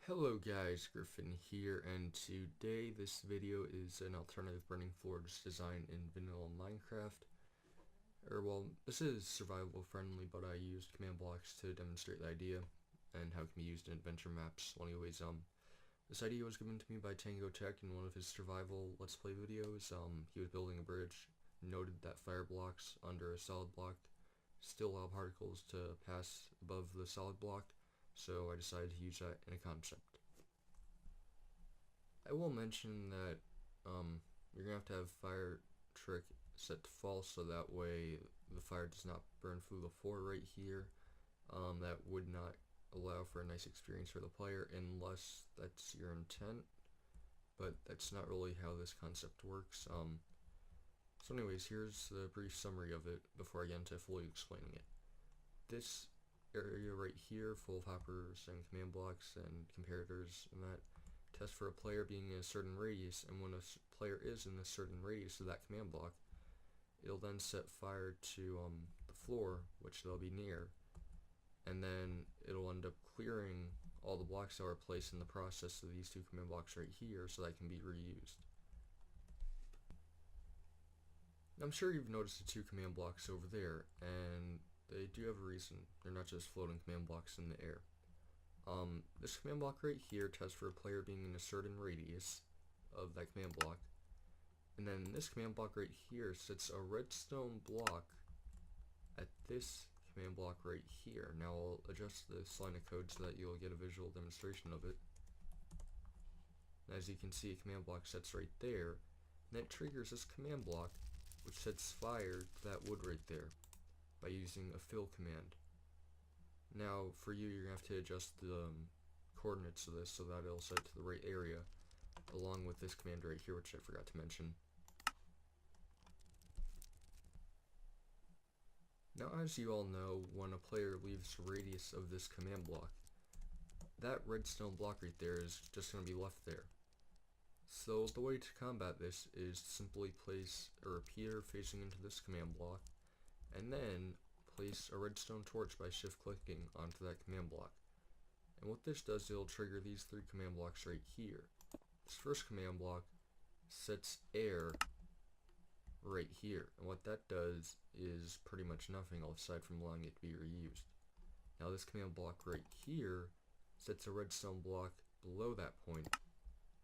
Hello guys, Griffin here, and today this video is an alternative burning floors design in vanilla Minecraft. This is survival friendly, but I used command blocks to demonstrate the idea and how it can be used in adventure maps. This idea was given to me by Tango Tek in one of his survival Let's Play videos. He was building a bridge, noted that fire blocks under a solid block still allow particles to pass above the solid block, so I decided to use that in a concept. I will mention that you're going to have fire trick set to false, so that way the fire does not burn through the floor right here. That would not allow for a nice experience for the player unless that's your intent, but that's not really how this concept works. So anyways, here's the brief summary of it before I get into fully explaining it. This area right here, full of hoppers and command blocks and comparators and that, test for a player being in a certain radius, and when a player is in a certain radius of that command block, it'll then set fire to the floor, which they'll be near, and then it'll end up clearing all the blocks that were placed in the process of these two command blocks right here, so that can be reused. I'm sure you've noticed the two command blocks over there, and they do have a reason. They're not just floating command blocks in the air. This command block right here tests for a player being in a certain radius of that command block, and then this command block right here sets a redstone block at this command block right here. Now I'll adjust this line of code so that you'll get a visual demonstration of it. As you can see, a command block sets right there, and that triggers this command block, which sets fire to that wood right there by using a fill command. Now for you, you're going to have to adjust the coordinates of this so that it'll set to the right area, along with this command right here, which I forgot to mention. Now, as you all know, when a player leaves the radius of this command block, that redstone block right there is just going to be left there. So the way to combat this is to simply place a repeater facing into this command block, and then place a redstone torch by shift clicking onto that command block. And what this does, it'll trigger these three command blocks right here. This first command block sets air right here, and what that does is pretty much nothing aside from allowing it to be reused. Now this command block right here sets a redstone block below that point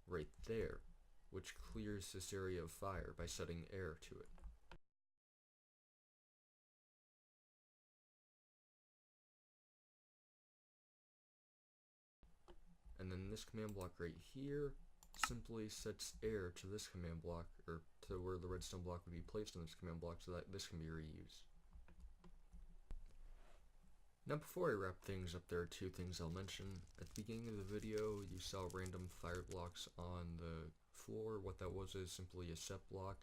right there, which clears this area of fire by setting air to it. And then this command block right here simply sets air to this command block, or to where the redstone block would be placed on this command block, so that this can be reused. Now before I wrap things up, there are two things I'll mention. At the beginning of the video, you saw random fire blocks on the floor. What that was is simply a set block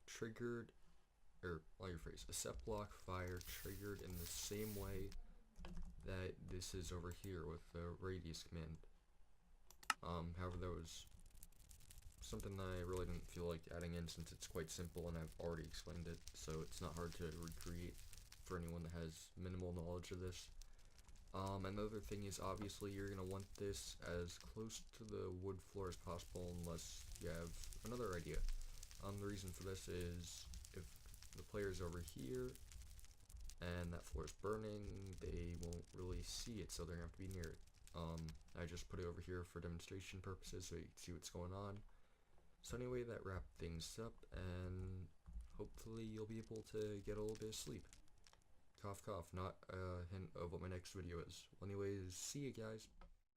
triggered, or I'll rephrase, a set block fire triggered in the same way that this is over here with the radius command. However, that was something that I really didn't feel like adding in, since it's quite simple and I've already explained it, so it's not hard to recreate for anyone that has minimal knowledge of this. Another thing is, obviously you're going to want this as close to the wood floor as possible unless you have another idea. The reason for this is if the player's over here and that floor is burning, they won't really see it, so they're going to have to be near it. I just put it over here for demonstration purposes so you can see what's going on. So anyway, that wrapped things up, and hopefully you'll be able to get a little bit of sleep. Cough cough, not a hint of what my next video is. Well, anyways, see you guys.